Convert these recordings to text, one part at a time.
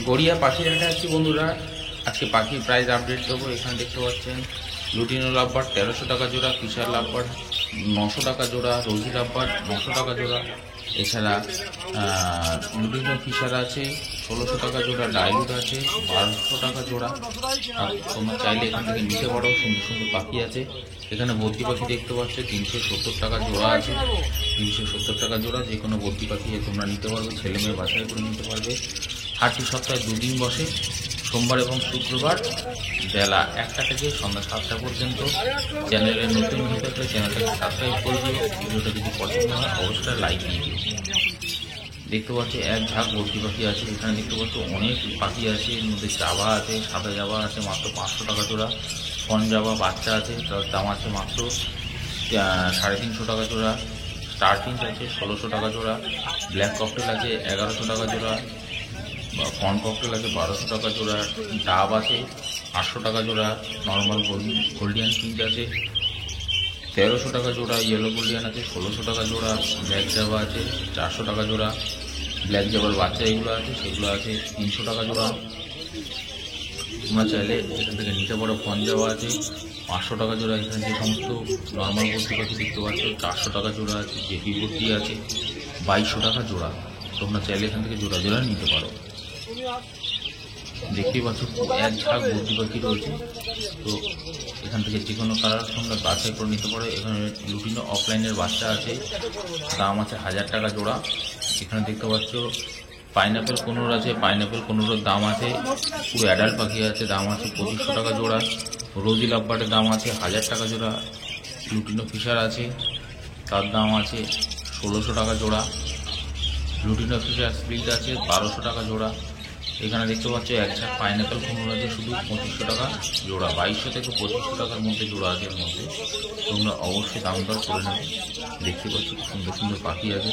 গড়িয়া পাখির হাটে আছি বন্ধুরা। আজকে পাখির প্রাইস আপডেট দেবো। এখানে দেখতে পাচ্ছেন লুটিনো লাভবার্ড 1300 টাকা জোড়া, ফিশার লাভবার্ড 900 টাকা জোড়া, রোজি লাভবার্ড 900 টাকা জোড়া। এছাড়া লুটিনো ফিশার আছে 1600 টাকা জোড়া, ডাইলুট আছে 1200 টাকা জোড়া। আর তোমরা চাইলে এখান থেকে নিতে পারো, সুন্দর সুন্দর পাখি আছে। এখানে বদ্রি পাখি দেখতে পাচ্ছ 370 টাকা জোড়া আছে, 370 টাকা জোড়া। যে কোনো বদ্রি পাখি তোমরা নিতে পারবে, ছেলে মেয়ে বাছাই করে নিতে পারবে। হাটটি সপ্তাহে 2 দিন বসে, সোমবার এবং শুক্রবার বেলা 1টা থেকে সন্ধ্যা 7টা পর্যন্ত। চ্যানেলে নতুন হয়ে থাকলে চ্যানেলটাকে সাবস্ক্রাইব করে দিও। ভিডিওটা যদি পছন্দ হয় অবশ্যই লাইক দিয়ে দিও। দেখতে পাচ্ছি এক ঝাঁক বদ্রি পাখি আছে। এখানে দেখতে পাচ্ছ অনেক পাখি আছে। এর মধ্যে জাভা আছে, সাদা জাভা আছে মাত্র 500 টাকা জোড়া। ফন জাভা বাচ্চা আছে, তার দাম আছে মাত্র 350 টাকা জোড়া। স্টার ফিঞ্চ আছে 1600 টাকা জোড়া। ব্ল্যাক ককটেল আছে 1100 টাকা জোড়া। ফন ককটেল আছে 1200 টাকা জোড়া। ডাব আছে 800 টাকা জোড়া। নর্মাল গোল্ডিয়ান ফিঞ্চ আছে 1300 টাকা জোড়া। ইয়েলো গোল্ডিয়ান আছে 1600 টাকা জোড়া। ব্ল্যাক জাভা আছে 400 টাকা জোড়া। ব্ল্যাক জাভার বাচ্চা এগুলো আছে, সেগুলো আছে 300 টাকা জোড়া। তোমরা চাইলে এখান থেকে নিতে পারো। ফন জাভা আছে 500 টাকা জোড়া। এখানে যে সমস্ত নর্মাল বদ্রি পাখি দেখতে পাচ্ছ 400 টাকা জোড়া আছে। জেপি বদ্রি আছে 2200 টাকা জোড়া। তোমরা চাইলে এখান থেকে জোড়া জোড়া নিতে পারো। দেখতেই পাচ্ছ এক ঝাঁক বদ্রি পাখি রয়েছে। তো এখান থেকে যে কোনো কালার তোমরা বাছাই করে নিতে পারো। এখানে লুটিনো অফলাইনের বাচ্চা আছে, দাম আছে 1000 টাকা জোড়া। এখানে দেখতে পাচ্ছ পাইনাপেল কোনোর আছে, পাইনাপেল কোনোর দাম আছে, পুরো অ্যাডাল্ট পাখি আছে, দাম আছে 2500 টাকা জোড়া। রোজি লাভবার্ডের দাম আছে 1000 টাকা জোড়া। লুটিনো ফিশার আছে, তার দাম আছে 1600 টাকা জোড়া। লুটিনো ফিশার স্প্লিট আছে 1200 টাকা জোড়া। এখানে দেখতে পাচ্ছ এক ঝাঁক পাইনাপেল কুমড়ো আছে শুধু 2500 টাকা জোড়া। 2200 থেকে 2500 টাকার মধ্যে জোড়া আছে। এর মধ্যে তোমরা অবশ্যই দাম দর করে নেবে। দেখতে পাচ্ছ সুন্দর সুন্দর পাখি আছে।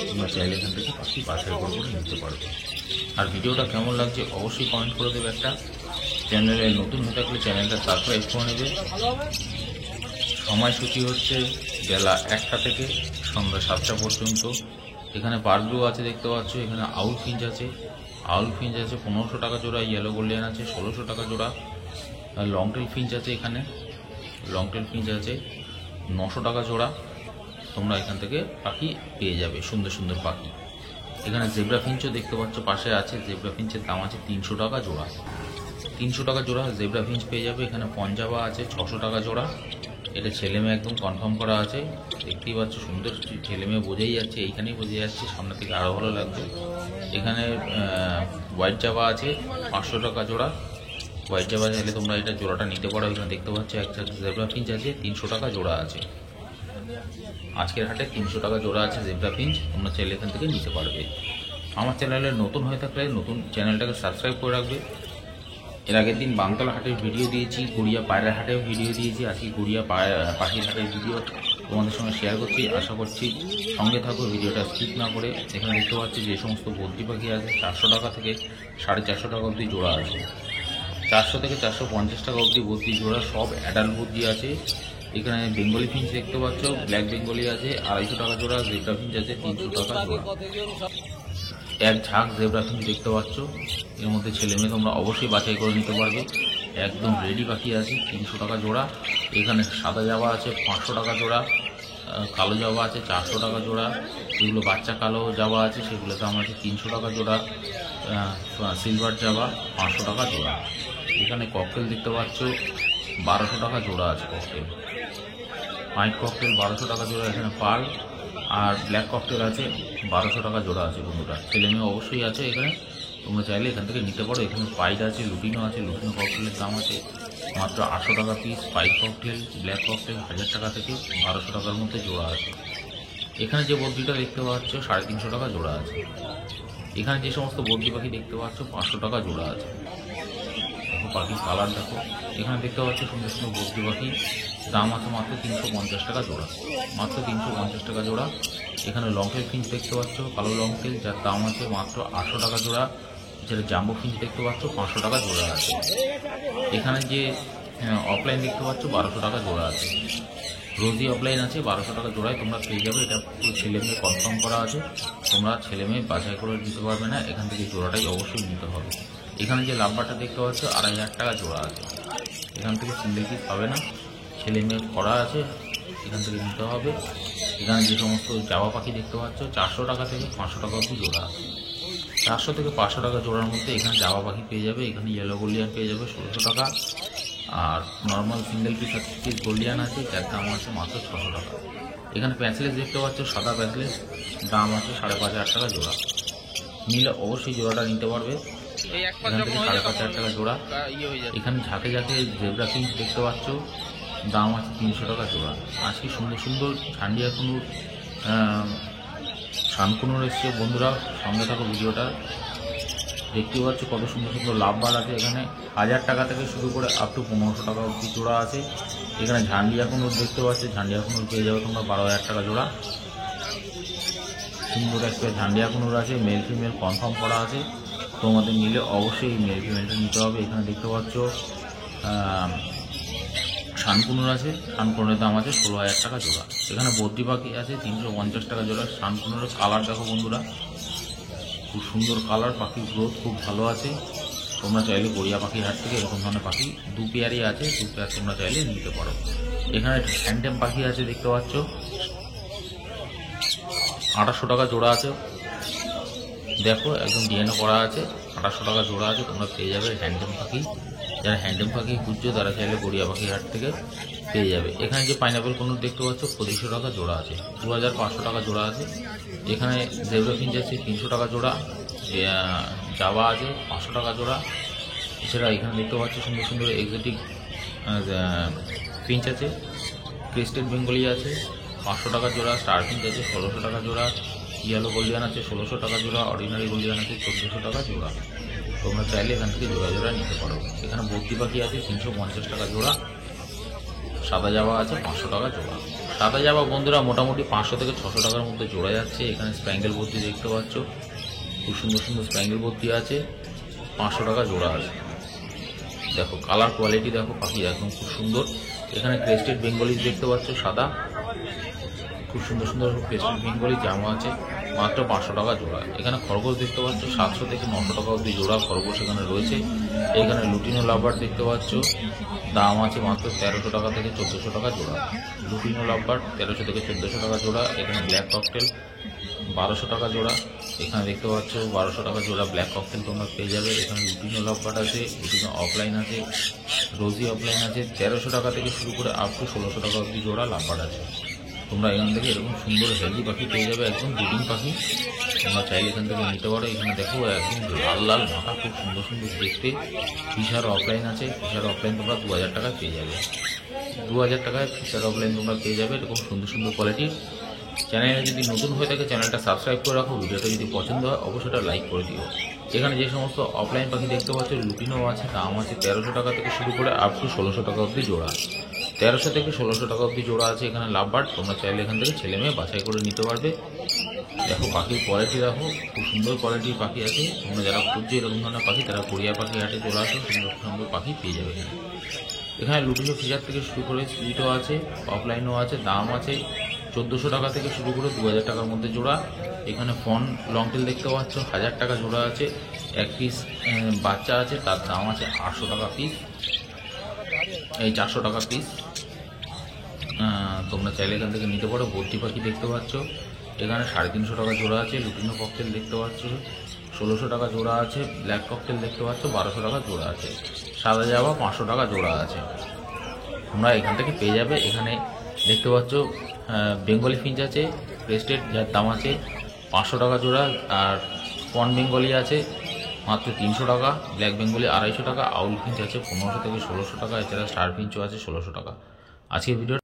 তোমরা চাইলে এখান থেকে পাখি বাছাই করে নিতে পারবে। আর ভিডিওটা কেমন লাগছে অবশ্যই কমেন্ট করে দেবে একটা। চ্যানেলে নতুন হয়ে থাকলে চ্যানেলটা সাবস্ক্রাইব করে নেবে। সময়সূচি হচ্ছে বেলা 1টা থেকে সন্ধ্যা 7টা পর্যন্ত। এখানে পারব্লু আছে দেখতে পাচ্ছ। এখানে আউল ফিঞ্চ আছে, আউল ফিঞ্চ আছে 1500 টাকা জোড়া। ইয়েলো গোল্ডিয়ান আছে 1600 টাকা জোড়া। আর লংটেল ফিঞ্চ আছে, এখানে লংটেল ফিঞ্চ আছে 900 টাকা জোড়া। তোমরা এখান থেকে পাখি পেয়ে যাবে, সুন্দর সুন্দর পাখি। এখানে জেব্রা ফিঞ্চও দেখতে পাচ্ছ পাশে আছে। জেব্রা ফিঞ্চের দাম আছে 300 টাকা জোড়া। 300 টাকা জোড়া জেব্রা ফিঞ্চ পেয়ে যাবে। এখানে পঞ্জাবা আছে 600 টাকা জোড়া। এটা ছেলে মেয়ে একদম কনফার্ম করা আছে। দেখতেই পাচ্ছ সুন্দর ছেলে মেয়ে বোঝাই যাচ্ছে, এইখানেই বোঝা যাচ্ছে, সামনে থেকে আরও ভালো লাগবে। এখানে হোয়াইট জাভা আছে 500 টাকা জোড়া। হোয়াইট জাভা চাইলে তোমরা এটা জোড়াটা নিতে পারো। এখানে দেখতে পাচ্ছ একটা জেব্রা ফিঞ্চ আছে 300 টাকা জোড়া আছে। আজকের হাটে 300 টাকা জোড়া আছে জেব্রা ফিঞ্চ। তোমরা চাইলে এখান থেকে নিতে পারবে। আমার চ্যানেলে নতুন হয়ে থাকলে নতুন চ্যানেলটাকে সাবস্ক্রাইব করে রাখবে। এর আগের দিন বামতলা হাটের ভিডিও দিয়েছি, গড়িয়া পায়রা হাটের ভিডিও দিয়েছি। আজকে গড়িয়া পাখির হাটের ভিডিও তোমাদের সঙ্গে শেয়ার করছি। আশা করছি সঙ্গে থাকো, ভিডিওটা স্কিপ না করে। এখানে দেখতে পাচ্ছি যে সমস্ত বদ্রি পাখি আছে 400 টাকা থেকে 450 টাকা অবধি জোড়া আছে। 400 থেকে 450 টাকা অবধি বদ্রি জোড়া, সব অ্যাডাল্ট বদ্রি আছে। এখানে বেঙ্গলি ফিঞ্চ দেখতে পাচ্ছ, ব্ল্যাক বেঙ্গলি আছে 250 টাকা জোড়া। জেব্রা ফিঞ্চ আছে 300 টাকা জোড়া। এক ঝাঁক জেব্রা ফিঞ্চ দেখতে পাচ্ছ। এর মধ্যে ছেলে মেয়ে তোমরা অবশ্যই বাছাই করে নিতে পারবে। একদম রেডি পাখি আছে 300 টাকা জোড়া। এখানে সাদা জাভা আছে 500 টাকা জোড়া। কালো জাভা আছে 400 টাকা জোড়া। যেগুলো বাচ্চা কালো জাভা আছে সেগুলো দাম আছে 300 টাকা জোড়া। সিলভার জাভা 500 টাকা জোড়া। এখানে ককটেল দেখতে পাচ্ছ 1200 টাকা জোড়া আছে। ককটেল হোয়াইট ককটেল 1200 টাকা জোড়া। এখানে পার্ল আর ব্ল্যাক ককটেল আছে 1200 টাকা জোড়া আছে। বন্ধুরা ছেলে মেয়ে অবশ্যই আছে এখানে, তোমরা চাইলে এখান থেকে নিতে পারো। এখানে পাইড আছে, লুটিনো আছে। লুটিনো ককটেলের দাম আছে মাত্র 800 টাকা piece. Pied cocktail, black cocktail 1000 টাকা থেকে 1200 টাকার মধ্যে জোড়া আছে। এখানে যে বদ্রিটা দেখতে পাচ্ছ 350 টাকা জোড়া আছে। এখানে যে সমস্ত বদ্রি পাখি দেখতে পাচ্ছ 500 টাকা জোড়া আছে। পাখির কালার দেখো। এখানে দেখতে পাচ্ছ সুন্দর সুন্দর বদ্রি পাখি, দাম আছে মাত্র 350 টাকা জোড়া, মাত্র 350 টাকা জোড়া। এখানে লংটেল ফিঞ্চ দেখতে পাচ্ছ, কালো লংটেল, যার দাম আছে মাত্র 800 টাকা জোড়া। যেটা জাম্বো ফিঞ্চ দেখতে পাচ্ছ 500 টাকা জোড়া আছে। এখানে যে অফলাইন দেখতে পাচ্ছ 1200 টাকা জোড়া আছে। রোজি অফলাইন আছে 1200 টাকা জোড়ায় তোমরা পেয়ে যাবে। এটা পুরো ছেলে মেয়ে কনফার্ম করা আছে, তোমরা ছেলে মেয়ে বাছাই করে দিতে পারবে না, এখান থেকে জোড়াটাই অবশ্যই নিতে হবে। এখানে যে লাম্বারটা দেখতে পাচ্ছ 2500 টাকা জোড়া আছে, এখান থেকে সিঙ্গেল পিস পাবে না, ছেলে মেয়ে করা আছে, এখান থেকে নিতে হবে। এখানে যে সমস্ত জাবা পাখি দেখতে পাচ্ছ 400 টাকা থেকে 500 টাকা অবধি জোড়া আছে। 400 থেকে 500 টাকা জোড়ার মধ্যে এখানে জাবা পাখি পেয়ে যাবে। এখানে ইয়েলো গোল্ডিয়ান পেয়ে যাবে 1600 টাকা, আর নর্মাল সিঙ্গেল পিস গোল্ডিয়ান আছে, যার দাম আছে মাত্র 600 টাকা। এখানে প্যান্সলেস দেখতে পাচ্ছ, সাদা প্যান্সলেস, দাম আছে 5500 টাকা জোড়া। নিলে অবশ্যই জোড়াটা নিতে পারবে, এখান থেকে 5500 টাকা জোড়া। এখানে ঝাঁকে ঝাঁকে জেব্রা কিংস দেখতে পাচ্ছ, দাম আছে 300 টাকা জোড়া। আজকে সুন্দর সুন্দর ঝান্ডিয়া কুনুর, শানকুনুর এসছে বন্ধুরা, সঙ্গে থাকো ভিডিওটা। দেখতে পাচ্ছ কত সুন্দর সুন্দর লাভবার আছে। এখানে 1000 টাকা থেকে শুরু করে আপ টু 1500 টাকা অবধি জোড়া আছে। এখানে ঝান্ডিয়া কুনুর দেখতে পাচ্ছ, ঝান্ডিয়া কুনুর পেয়ে যাবে তোমরা 12000 টাকা জোড়া। সুন্দর একটা ঝান্ডিয়া কুনুর আছে, মেল ফিমেল কনফার্ম করা আছে, তোমাদের নিলে অবশ্যই মেল ফিমেলটা নিতে হবে। এখানে দেখতে পাচ্ছ শানকুনুর আছে, শানকুনুরের দাম আছে 16000 টাকা জোড়া। এখানে বদ্রি পাখি আছে 350 টাকা জোড়া। শানকুনুরের কালার দেখো বন্ধুরা, খুব সুন্দর কালার, পাখির গ্রোথ খুব ভালো আছে। তোমরা চাইলে গড়িয়া পাখির হাট থেকে এরকম ধরনের পাখি 2 পেয়ারই আছে, 2 পেয়ার তোমরা চাইলে নিতে পারো। এখানে হ্যান্ডেম পাখি আছে দেখতে পাচ্ছ, 2800 টাকা জোড়া আছে। দেখো একদম ডিএনএ করা আছে, 2800 টাকা জোড়া আছে, তোমরা পেয়ে যাবে হ্যান্ডেম পাখি। যারা হ্যান্ডেম পাখি খুঁজছো তারা চাইলে গড়িয়া পাখির হাট থেকে পেয়ে যাবে। এখানে যে পাইনাপেল কুনুর দেখতে পাচ্ছ 2500 টাকা জোড়া আছে, 2500 টাকা জোড়া আছে। এখানে জেব্রা ফিঞ্চ আছে 300 টাকা জোড়া, জাবা আছে 500 টাকা জোড়া। এছাড়া এখানে দেখতে পাচ্ছ সুন্দর সুন্দর এক্সোটিক ফিঞ্চ আছে, ক্রেস্টেড বেঙ্গলি আছে 500 টাকা জোড়া, স্টার ফিঞ্চ আছে 1600 টাকা জোড়া, ইয়েলো গোল্ডিয়ান আছে 1600 টাকা জোড়া, অর্ডিনারি গোল্ডিয়ান আছে 1400 টাকা জোড়া। তোমরা চাইলে এখান থেকে জোড়া জোড়া নিতে পারো। এখানে বদ্রি পাখি আছে 350 টাকা জোড়া, সাদা জাবা আছে 500 টাকা জোড়া। সাদা জাবা বন্ধুরা মোটামুটি 500 থেকে 600 টাকার মধ্যে জোড়া যাচ্ছে। এখানে স্প্যাঙ্গেল বদ্রি দেখতে পাচ্ছ, খুব সুন্দর সুন্দর স্প্যাঙ্গেল বদ্রি আছে, 500 টাকা জোড়া আছে। দেখো কালার কোয়ালিটি দেখো, পাখি একদম খুব সুন্দর। এখানে ক্রেস্টেড বেঙ্গলি দেখতে পাচ্ছ সাদা, খুব সুন্দর সুন্দর ক্রেস্টেড বেঙ্গলি জামা আছে, মাত্র 500 টাকা জোড়া। এখানে খরগোশ দেখতে পাচ্ছ 700 থেকে 900 টাকা অবধি জোড়া খরগোশ এখানে রয়েছে। এখানে লুটিনো লাভবার দেখতে পাচ্ছ, দাম আছে মাত্র 1300 টাকা থেকে 1400 টাকা জোড়া। লুটিনো লাভবার 1300 থেকে 1400 টাকা জোড়া। এখানে ব্ল্যাক ককটেল 1200 টাকা জোড়া। এখানে দেখতে পাচ্ছ 1200 টাকা জোড়া ব্ল্যাক ককটেল তোমরা পেয়ে যাবে। এখানে লুটিনো লাভবার আছে, লুটিনো অফলাইন আছে, রোজি অফলাইন আছে। 1300 টাকা থেকে শুরু করে আপ টু 1600 টাকা অবধি জোড়া লাভবার আছে। তোমরা এখান থেকে এরকম সুন্দর হেলদি পাখি পেয়ে যাবে, একদম ব্রিডিং পাখি, তোমরা চাইলে এখান থেকে নিতে পারো। এখানে দেখো একদম লাল লাল মাথা, খুব সুন্দর সুন্দর দেখতে। ফিশার অফলাইন আছে, ফিশার অফলাইন তোমরা 2000 টাকায় পেয়ে যাবে। 2000 টাকায় ফিশার অফলাইন তোমরা পেয়ে যাবে, এরকম সুন্দর সুন্দর কোয়ালিটির। চ্যানেলে যদি নতুন হয়ে থাকে চ্যানেলটা সাবস্ক্রাইব করে রাখো, ভিডিওটা যদি পছন্দ হয় অবশ্যই লাইক করে দিও। এখানে যে সমস্ত অফলাইন পাখি দেখতে পাচ্ছ লুটিনো আছে, দাম আছে 1300 টাকা থেকে শুরু করে আপ টু 1600 টাকা অবধি জোড়া। 1300 থেকে 1600 টাকা অবধি জোড়া আছে এখানে লাভবার্ড, তোমরা চাইলে এখান থেকে ছেলে মেয়ে বাছাই করে নিতে পারবে। দেখো পাখির কোয়ালিটি দেখো, খুব সুন্দর কোয়ালিটির পাখি আছে। তোমরা যারা খুঁজছো এরকম ধরনের পাখি তারা কোরিয়া পাখি হাটে চলে আসো, সুন্দর সুন্দর পাখি পেয়ে যাবে। এখানে লুটিনো ফিশার থেকে শুরু করে স্প্লিটও আছে, অফলাইনও আছে, দাম আছে 1400 টাকা থেকে শুরু করে 2000 টাকার মধ্যে জোড়া। এখানে ফন লংটেল দেখতে পাচ্ছ 1000 টাকা জোড়া আছে। এক পিস বাচ্চা আছে, তার দাম আছে 800 টাকা পিস, এই 400 টাকা পিস। তোমরা চাইলে এখান থেকে নিতে পারো। বদ্রি পাখি দেখতে পাচ্ছ, এখানে 350 টাকা জোড়া আছে। লুটিনো ককটেল দেখতে পাচ্ছ 1600 টাকা জোড়া আছে। ব্ল্যাক ককটেল দেখতে পাচ্ছ 1200 টাকা জোড়া আছে। সাদা জাবা 500 টাকা জোড়া আছে, তোমরা এখান থেকে পেয়ে যাবে। এখানে দেখতে পাচ্ছ বেঙ্গলি ফিঞ্চ আছে ক্রেস্টেড, যার দাম আছে 500 টাকা জোড়া। আর পন বেঙ্গলি আছে মাত্র 300 টাকা, ব্ল্যাক বেঙ্গলি 250 টাকা, আউল ফিঞ্চ আছে 1500 থেকে 1600 টাকা, এছাড়া স্টার ফিঞ্চও আছে 1600 টাকা। আজকের ভিডিও